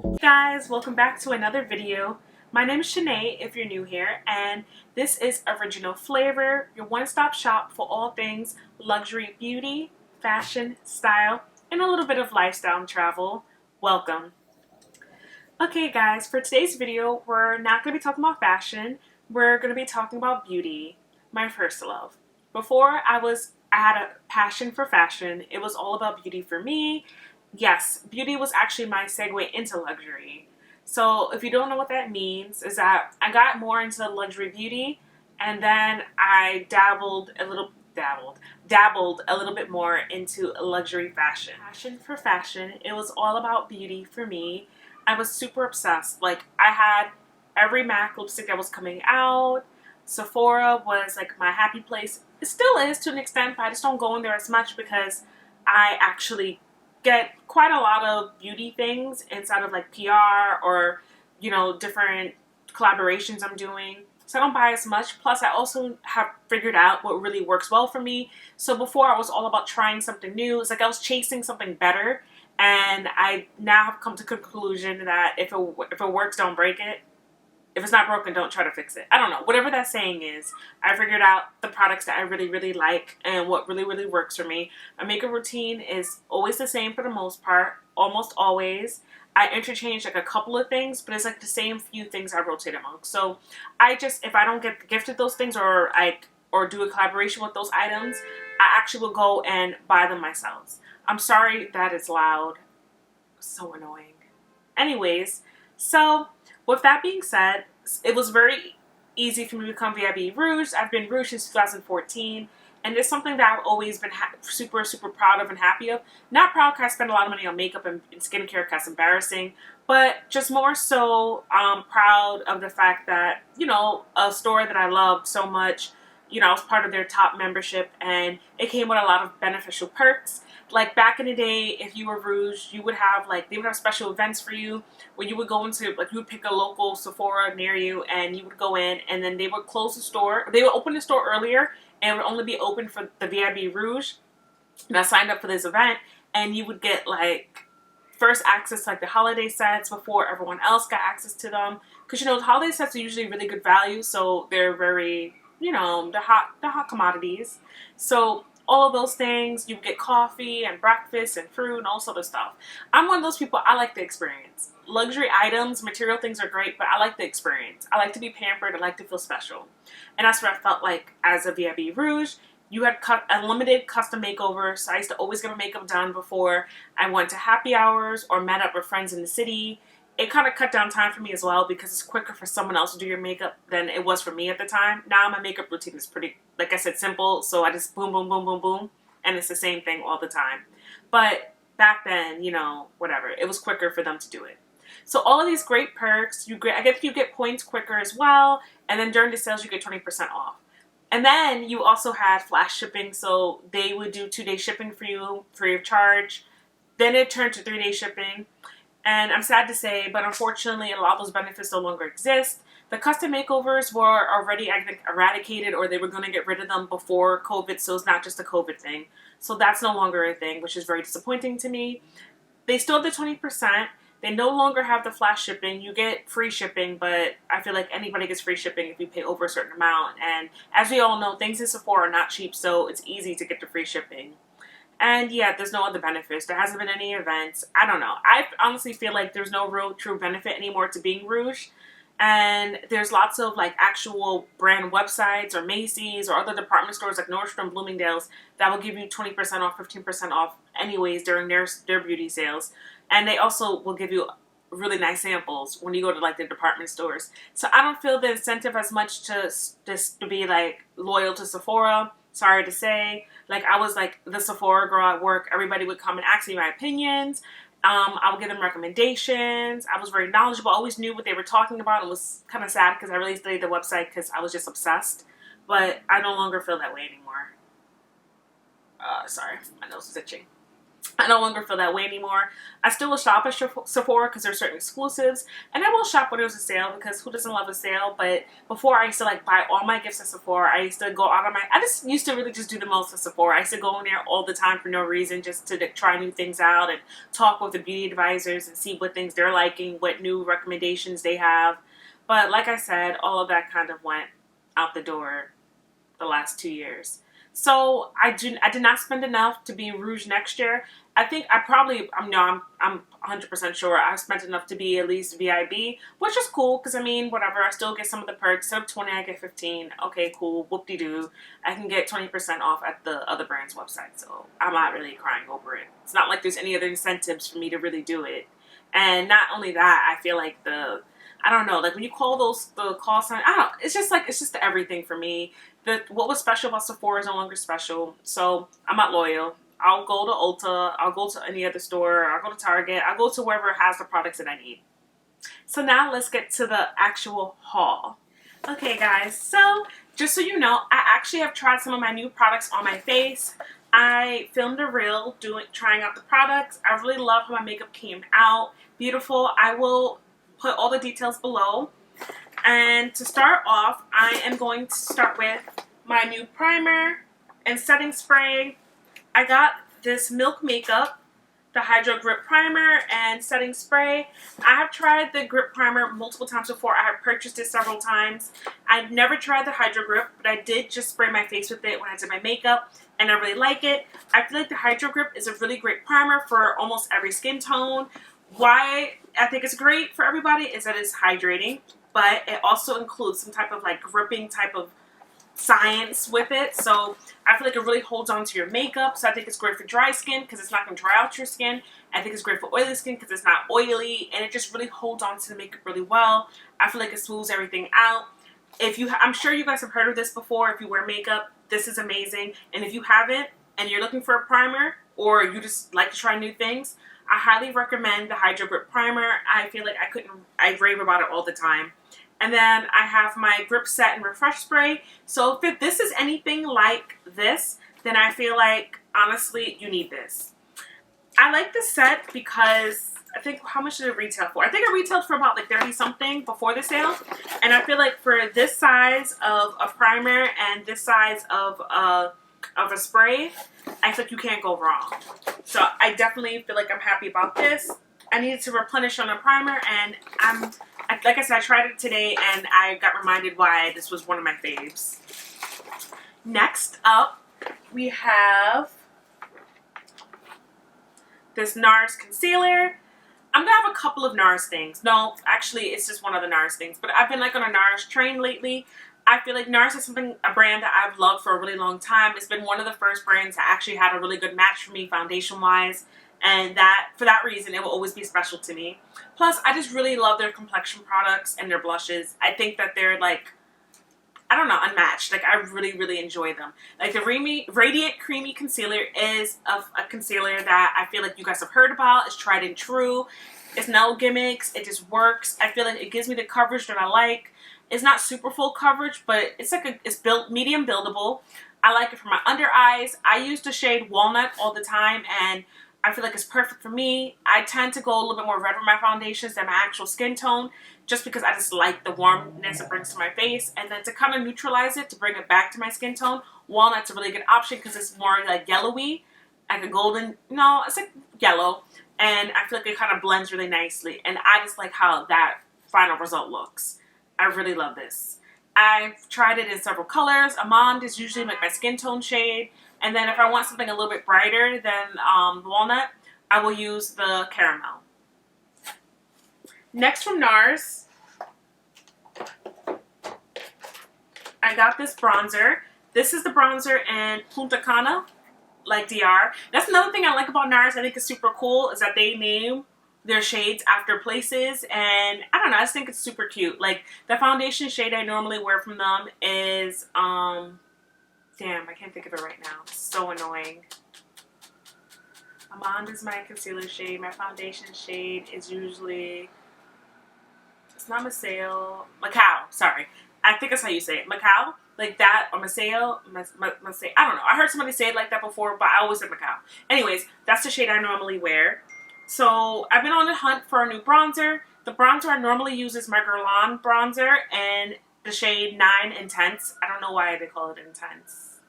Hey guys, welcome back to another video. My name is Shanae if you're new here, and this is Original Flavor, your one-stop shop for all things luxury beauty, fashion, style, and a little bit of lifestyle and travel. Welcome. Okay guys, for today's video, we're not going to be talking about fashion, we're going to be talking about beauty, my first love. Before I had a passion for fashion, it was all about beauty for me. Yes, beauty was actually my segue into luxury. So if you don't know what that means, is that I got more into luxury beauty, and then I dabbled a little bit more into luxury fashion. Passion for fashion, it was all about beauty for me. I was super obsessed. Like, I had every MAC lipstick that was coming out. Sephora was like my happy place. It still is to an extent, but I just don't go in there as much because I actually get quite a lot of beauty things inside of like PR or, you know, different collaborations I'm doing. So I don't buy as much. Plus, I also have figured out what really works well for me. So before, I was all about trying something new. It's like I was chasing something better. And I now have come to the conclusion that if it works, don't break it. If it's not broken, don't try to fix it. I don't know. Whatever that saying is, I figured out the products that I really, really like and what really, really works for me. My makeup routine is always the same for the most part, almost always. I interchange like a couple of things, but it's like the same few things I rotate among. So if I don't get gifted those things or do a collaboration with those items, I actually will go and buy them myself. I'm sorry that it's loud. So annoying. Anyways, so with that being said, it was very easy for me to become VIB Rouge. I've been Rouge since 2014, and it's something that I've always been super, super proud of and happy of. Not proud because I spend a lot of money on makeup and skincare because it's embarrassing, but just more so proud of the fact that, you know, a store that I loved so much, you know, I was part of their top membership, and it came with a lot of beneficial perks. Like back in the day, if you were Rouge, you would have they would have special events for you where you would go into, like, you would pick a local Sephora near you and you would go in, and then they would close the store. They would open the store earlier and it would only be open for the VIB Rouge. And I signed up for this event, and you would get like first access to like the holiday sets before everyone else got access to them. Because, you know, the holiday sets are usually really good value, so they're very, you know, the hot commodities. So all of those things, you get coffee and breakfast and fruit and all sort of stuff. I'm one of those people, I like the experience. Luxury items, material things are great, but I like the experience. I like to be pampered. I like to feel special. And that's what I felt like as a VIB Rouge. You had unlimited custom makeovers. So I used to always get my makeup done before I went to happy hours or met up with friends in the city. It kind of cut down time for me as well because it's quicker for someone else to do your makeup than it was for me at the time. Now my makeup routine is pretty, like I said, simple. So I just boom, boom, boom, boom, boom. And it's the same thing all the time. But back then, you know, whatever. It was quicker for them to do it. So all of these great perks, I guess you get points quicker as well. And then during the sales, you get 20% off. And then you also had flash shipping. So they would do 2-day shipping for you free of charge. Then it turned to 3-day shipping. And I'm sad to say, but unfortunately, a lot of those benefits no longer exist. The custom makeovers were already, I think, eradicated, or they were going to get rid of them before COVID, so it's not just a COVID thing. So that's no longer a thing, which is very disappointing to me. They still have the 20%. They no longer have the flash shipping. You get free shipping, but I feel like anybody gets free shipping if you pay over a certain amount. And as we all know, things in Sephora are not cheap, so it's easy to get the free shipping. And yeah, there's no other benefits. There hasn't been any events. I don't know. I honestly feel like there's no real true benefit anymore to being Rouge. And there's lots of like actual brand websites or Macy's or other department stores like Nordstrom, Bloomingdale's that will give you 20% off, 15% off anyways during their beauty sales. And they also will give you really nice samples when you go to like the department stores. So I don't feel the incentive as much to be like loyal to Sephora. Sorry to say. Like, I was like the Sephora girl at work. Everybody would come and ask me my opinions. I would give them recommendations. I was very knowledgeable. I always knew what they were talking about. It was kind of sad because I really studied the website because I was just obsessed. But I no longer feel that way anymore. Sorry, my nose is itching. I no longer feel that way anymore. I still will shop at Sephora because there's certain exclusives, and I will shop when there's a sale because who doesn't love a sale? But before, I used to like buy all my gifts at Sephora. I used to go out on my, I just used to really just do the most at Sephora. I used to go in there all the time for no reason, just to like, try new things out and talk with the beauty advisors and see what things they're liking, what new recommendations they have. But like I said, all of that kind of went out the door the last 2 years. So I did not spend enough to be Rouge next year. I think I probably, I'm 100% sure I spent enough to be at least VIB, which is cool because I mean, whatever, I still get some of the perks. Instead of 20, I get 15. Okay, cool, whoop-de-doo. I can get 20% off at the other brand's website, so I'm not really crying over it. It's not like there's any other incentives for me to really do it. And not only that, I feel like I don't know, like when you call those the call sign, I don't, it's just everything for me. What was special about Sephora is no longer special, so I'm not loyal. I'll go to Ulta, I'll go to any other store, I'll go to Target, I'll go to wherever has the products that I need. So now let's get to the actual haul. Okay guys, so just so you know, I actually have tried some of my new products on my face. I filmed a reel trying out the products. I really love how my makeup came out. Beautiful. I will put all the details below. And to start off, I am going to start with my new primer and setting spray. I got this Milk Makeup, the Hydro Grip Primer and setting spray. I have tried the Grip Primer multiple times before. I have purchased it several times. I've never tried the Hydro Grip, but I did just spray my face with it when I did my makeup, and I really like it. I feel like the Hydro Grip is a really great primer for almost every skin tone. Why I think it's great for everybody is that it's hydrating, but it also includes some type of like gripping type of science with it. So I feel like it really holds on to your makeup. So I think it's great for dry skin because it's not going to dry out your skin. I think it's great for oily skin because it's not oily, and it just really holds on to the makeup really well. I feel like it smooths everything out. I'm sure you guys have heard of this before. If you wear makeup, this is amazing. And if you haven't and you're looking for a primer or you just like to try new things, I highly recommend the Hydro Grip Primer. I feel like I rave about it all the time. And then I have my Grip Set and Refresh Spray. So if this is anything like this, then I feel like, honestly, you need this. I like this set because I think, how much did it retail for? I think it retailed for about like 30 something before the sale. And I feel like for this size of a primer and this size of a spray, I feel like you can't go wrong. So I definitely feel like I'm happy about this. I needed to replenish on a primer, and like I said, I tried it today and I got reminded why this was one of my faves. Next up, we have this Nars Concealer. I'm going to have a couple of Nars things. No, actually, it's just one of the Nars things. But I've been like on a Nars train lately. I feel like Nars is a brand that I've loved for a really long time. It's been one of the first brands that actually had a really good match for me foundation-wise. And for that reason, it will always be special to me. Plus, I just really love their complexion products and their blushes. I think that they're like, I don't know, unmatched. Like, I really, really enjoy them. Like, the Radiant Creamy Concealer is a concealer that I feel like you guys have heard about. It's tried and true. It's no gimmicks. It just works. I feel like it gives me the coverage that I like. It's not super full coverage, but it's like it's medium buildable. I like it for my under eyes. I use the shade Walnut all the time, and I feel like it's perfect for me. I tend to go a little bit more red with my foundations than my actual skin tone, just because I just like the warmness it brings to my face. And then to kind of neutralize it, to bring it back to my skin tone, Walnut's a really good option because it's more like yellowy, like a golden, no, it's like yellow. And I feel like it kind of blends really nicely. And I just like how that final result looks. I really love this. I've tried it in several colors. Almond is usually like my skin tone shade. And then if I want something a little bit brighter than Walnut, I will use the Caramel. Next from Nars, I got this bronzer. This is the bronzer in Punta Cana, like DR. That's another thing I like about Nars. I think is super cool is that they name their shades after places, and I don't know, I just think it's super cute. Like, the foundation shade I normally wear from them is, damn, I can't think of it right now. It's so annoying. Almond is my concealer shade. My foundation shade is usually, it's not Macao, sorry. I think that's how you say it, Macao. like that, or Maceo, I don't know. I heard somebody say it like that before, but I always said Macao. Anyways, that's the shade I normally wear. So I've been on the hunt for a new bronzer. The bronzer I normally use is my Guerlain bronzer and the shade 9 Intense. I don't know why they call it Intense,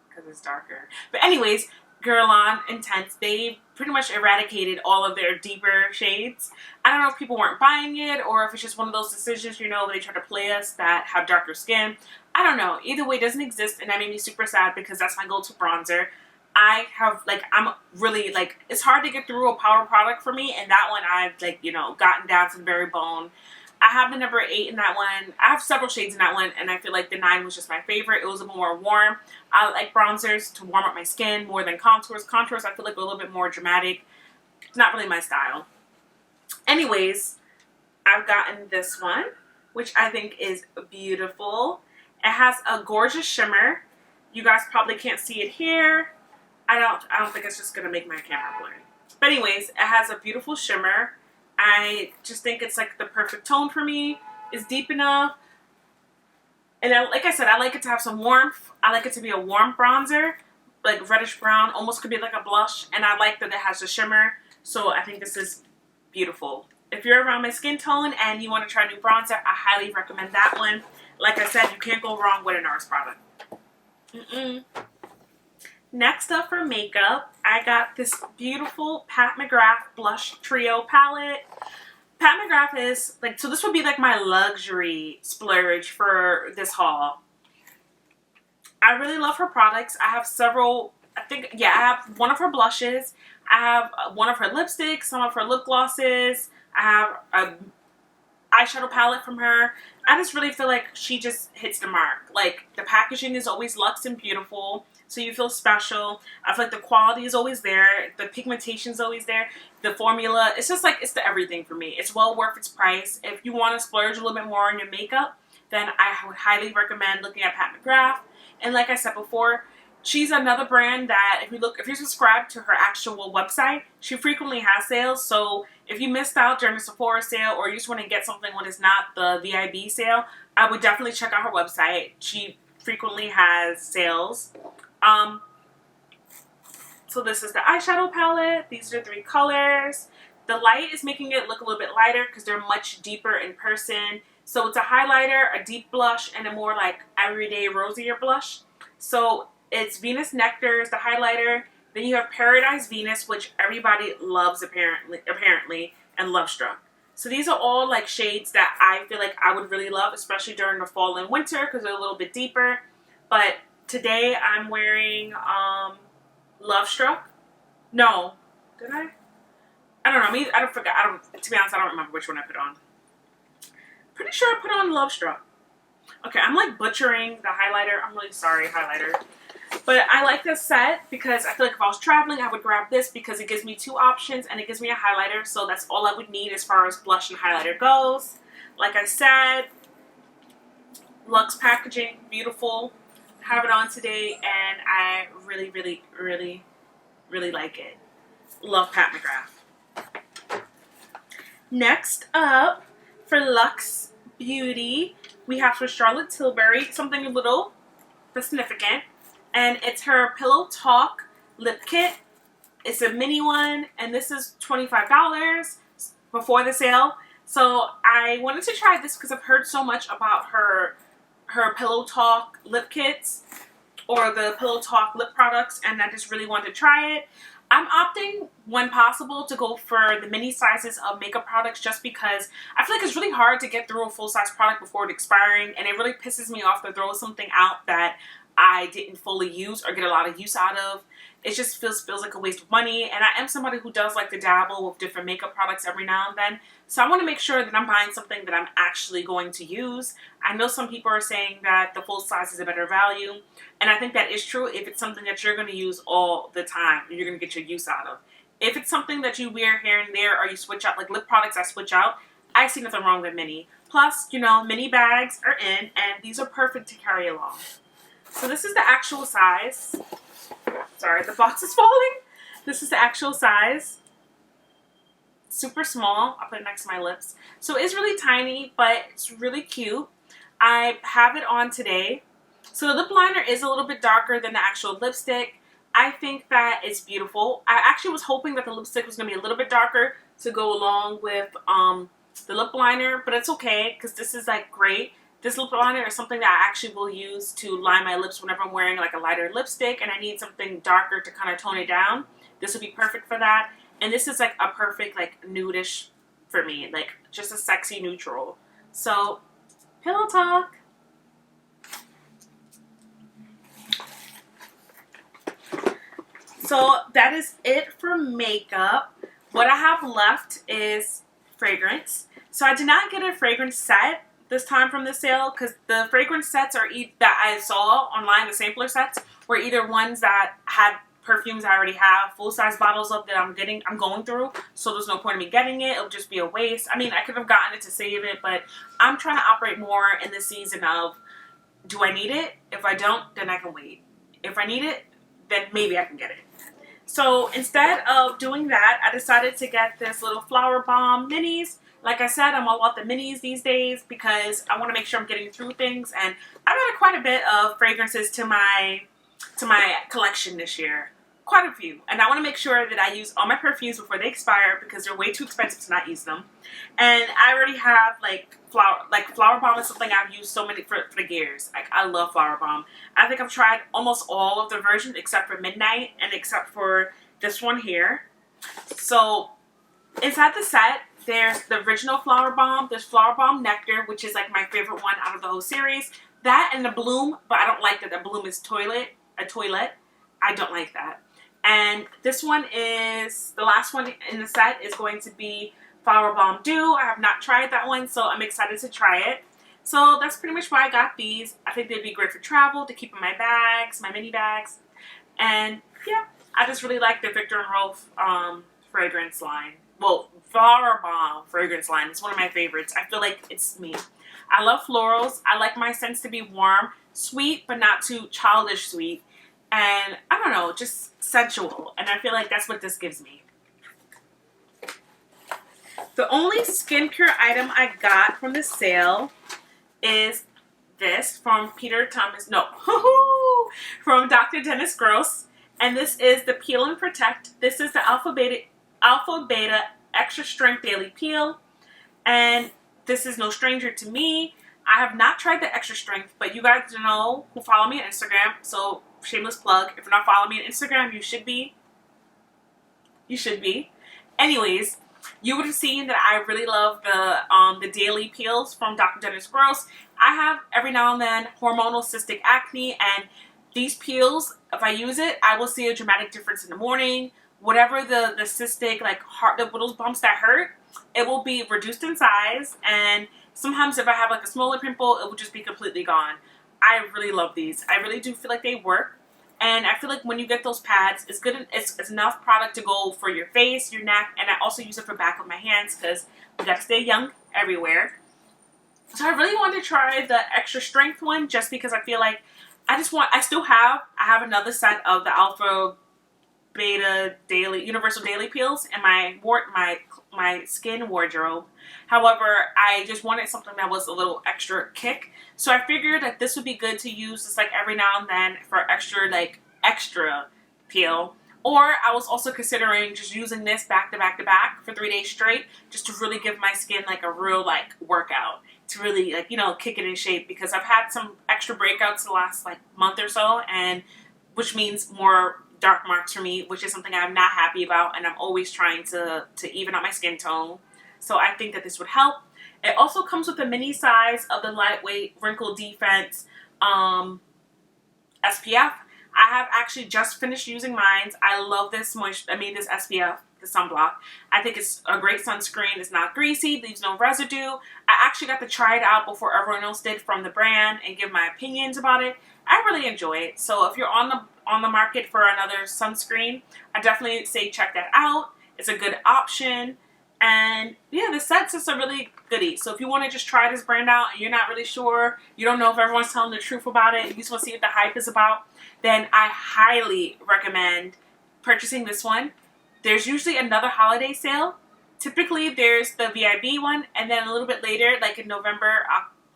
because it's darker. But anyways, Guerlain Intense, they pretty much eradicated all of their deeper shades. I don't know if people weren't buying it or if it's just one of those decisions, you know, where they try to play us that have darker skin. I don't know. Either way, it doesn't exist, and that made me super sad because that's my go-to bronzer. I have, like, I'm really, like, it's hard to get through a powder product for me, and that one I've, like, you know, gotten down to the very bone. I have the number 8 in that one. I have several shades in that one, and I feel like the 9 was just my favorite. It was a little more warm. I like bronzers to warm up my skin more than contours. Contours, I feel like, are a little bit more dramatic. It's not really my style. Anyways, I've gotten this one, which I think is beautiful. It has a gorgeous shimmer. You guys probably can't see it here. I don't think it's just going to make my camera blurry. But anyways, it has a beautiful shimmer. I just think it's like the perfect tone for me. It's deep enough. And like I said, I like it to have some warmth. I like it to be a warm bronzer, like reddish brown, almost could be like a blush. And I like that it has a shimmer. So I think this is beautiful. If you're around my skin tone and you want to try a new bronzer, I highly recommend that one. Like I said, you can't go wrong with a Nars product. Next up for makeup, I got this beautiful Pat McGrath Blush Trio palette. Pat McGrath is, like, so this would be like my luxury splurge for this haul. I really love her products. I have several, I have one of her blushes. I have one of her lipsticks, some of her lip glosses. I have a eyeshadow palette from her. I just really feel like she just hits the mark. Like, the packaging is always luxe and beautiful, so you feel special. I feel like the quality is always there. The pigmentation is always there. The formula, it's just like, it's the everything for me. It's well worth its price. If you want to splurge a little bit more on your makeup, then I would highly recommend looking at Pat McGrath. And like I said before, she's another brand that if you subscribe to her actual website, she frequently has sales. So if you missed out during the Sephora sale or you just want to get something when it's not the VIB sale, I would definitely check out her website. She frequently has sales. So this is the eyeshadow palette. These are 3 colors. The light is making it look a little bit lighter because they're much deeper in person. So it's a highlighter, a deep blush, and a more like everyday rosier blush. So it's Venus Nectar is the highlighter. Then you have Paradise Venus, which everybody loves apparently, and Love Struck. So these are all like shades that I feel like I would really love, especially during the fall and winter because they're a little bit deeper. But today I'm wearing Love Struck. No, did I? I don't know. I don't forget. To be honest, I don't remember which one I put on. Pretty sure I put on Love Struck. Okay, I'm like butchering the highlighter. I'm really sorry, highlighter. But I like this set because I feel like if I was traveling, I would grab this because it gives me 2 options and it gives me a highlighter. So that's all I would need as far as blush and highlighter goes. Like I said, luxe packaging, beautiful. Have it on today and I really, really, really, really like it. Love Pat McGrath. Next up, for Luxe Beauty, we have for Charlotte Tilbury, something a little significant. And it's her Pillow Talk lip kit. It's a mini one, and this is $25 before the sale. So I wanted to try this because I've heard so much about her Pillow Talk lip kits or the Pillow Talk lip products, and I just really wanted to try it. I'm opting, when possible, to go for the mini sizes of makeup products just because I feel like it's really hard to get through a full-size product before it expiring, and it really pisses me off to throw something out that I didn't fully use or get a lot of use out of. It just feels like a waste of money, and I am somebody who does like to dabble with different makeup products every now and then, so I want to make sure that I'm buying something that I'm actually going to use. I know some people are saying that the full size is a better value, and I think that is true if it's something that you're going to use all the time and you're going to get your use out of. If it's something that you wear here and there or you switch out, like lip products I switch out, I see nothing wrong with mini. Plus, you know, mini bags are in, and these are perfect to carry along. So this is the actual size. Sorry, the box is falling. This is the actual size. Super small. I'll put it next to my lips. So it's really tiny, but it's really cute. I have it on today. So the lip liner is a little bit darker than the actual lipstick. I think that it's beautiful. I actually was hoping that the lipstick was going to be a little bit darker to go along with the lip liner, but it's okay because this is like great. This lip liner is something that I actually will use to line my lips whenever I'm wearing like a lighter lipstick and I need something darker to kind of tone it down. This would be perfect for that. And this is like a perfect like nudish for me, like just a sexy neutral. So, pillow talk. So that is it for makeup. What I have left is fragrance. So I did not get a fragrance set this time from the sale because the fragrance sets are that I saw online, the sampler sets, were either ones that had perfumes I already have full-size bottles of that I'm going through, so there's no point in me getting it. It'll just be a waste. I mean, I could have gotten it to save it, but I'm trying to operate more in the season of, do I need it? If I don't, then I can wait. If I need it, then maybe I can get it. So instead of doing that, I decided to get this little Flower Bomb minis. Like I said, I'm all about the minis these days because I want to make sure I'm getting through things, and I've added quite a bit of fragrances to my collection this year. Quite a few. And I want to make sure that I use all my perfumes before they expire because they're way too expensive to not use them. And I already have Flower Bomb is something I've used so many for years. Like, I love Flower Bomb. I think I've tried almost all of the versions except for Midnight and except for this one here. So inside the set, there's the original Flower Bomb. There's Flower Bomb Nectar, which is like my favorite one out of the whole series. That and the Bloom, but I don't like that the Bloom is a toilet. I don't like that. And this one is, the last one in the set is going to be Flower Bomb Dew. I have not tried that one, so I'm excited to try it. So that's pretty much why I got these. I think they'd be great for travel, to keep in my bags, my mini bags. And yeah, I just really like the Viktor and Rolf fragrance line. Well, Flower Bomb fragrance line. It's one of my favorites. I feel like it's me. I love florals. I like my scents to be warm, sweet, but not too childish sweet. And I don't know, just sensual. And I feel like that's what this gives me. The only skincare item I got from the sale is this from from Dr. Dennis Gross. And this is the Peel and Protect. This is the Alpha Beta Extra Strength Daily Peel. And this is no stranger to me. I have not tried the extra strength, but you guys know who follow me on Instagram, so shameless plug. If you're not following me on Instagram, you should be. You should be. Anyways, you would have seen that I really love the daily peels from Dr. Dennis Gross. I have every now and then hormonal cystic acne, and these peels, if I use it, I will see a dramatic difference in the morning. Whatever the cystic, like those bumps that hurt, it will be reduced in size, and sometimes if I have like a smaller pimple, it will just be completely gone. I really love these. I really do feel like they work. And I feel like when you get those pads, it's good. It's enough product to go for your face, your neck, and I also use it for back of my hands because we got to stay young everywhere. So I really wanted to try the extra strength one just because I feel like I have another set of the Alpha Beta Universal Daily Peels in my skin wardrobe. However, I just wanted something that was a little extra kick. So I figured that this would be good to use just like every now and then for extra peel. Or I was also considering just using this back to back to back for 3 days straight just to really give my skin like a real like workout. To really like, you know, kick it in shape because I've had some extra breakouts the last like month or so, and which means more dark marks for me, which is something I'm not happy about, and I'm always trying to even out my skin tone. So I think that this would help. It also comes with a mini size of the lightweight Wrinkle Defense SPF. I have actually just finished using mine. I love this this SPF, the sunblock. I think it's a great sunscreen. It's not greasy, leaves no residue. I actually got to try it out before everyone else did from the brand and give my opinions about it. I really enjoy it. So if you're on the market for another sunscreen, I definitely say check that out. It's a good option. And yeah, the set's just a really goodie. So if you want to just try this brand out and you're not really sure, you don't know if everyone's telling the truth about it, you just want to see what the hype is about, then I highly recommend purchasing this one. There's usually another holiday sale. Typically there's the VIB one, and then a little bit later, like in November,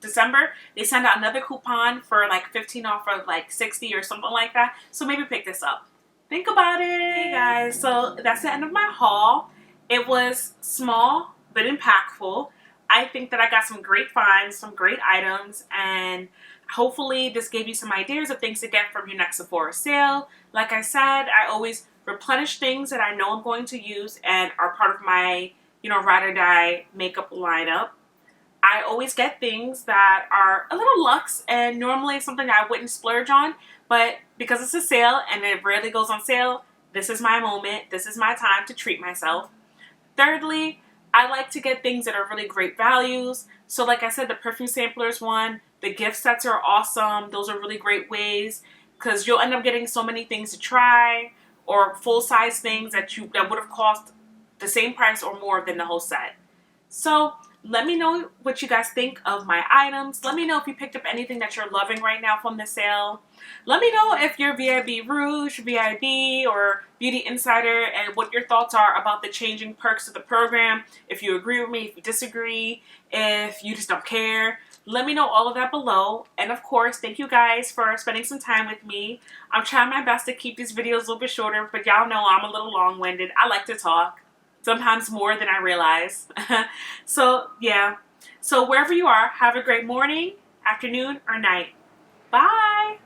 December, they send out another coupon for like 15 off of like 60 or something like that. So maybe pick this up. Think about it. Hey guys, so that's the end of my haul. It was small but impactful. I think that I got some great finds, some great items, and hopefully this gave you some ideas of things to get from your next Sephora sale. Like I said, I always replenish things that I know I'm going to use and are part of my, ride or die makeup lineup. I always get things that are a little luxe and normally something I wouldn't splurge on, but because it's a sale and it rarely goes on sale, this is my moment. This is my time to treat myself. Thirdly, I like to get things that are really great values. So like I said, the perfume samplers one, the gift sets are awesome. Those are really great ways because you'll end up getting so many things to try or full-size things that would have cost the same price or more than the whole set. So let me know what you guys think of my items. Let me know if you picked up anything that you're loving right now from the sale. Let me know if you're VIB Rouge, VIB, or Beauty Insider and what your thoughts are about the changing perks of the program. If you agree with me, if you disagree, if you just don't care. Let me know all of that below. And of course, thank you guys for spending some time with me. I'm trying my best to keep these videos a little bit shorter, but y'all know I'm a little long-winded. I like to talk. Sometimes more than I realize. So, yeah. So, wherever you are, have a great morning, afternoon, or night. Bye!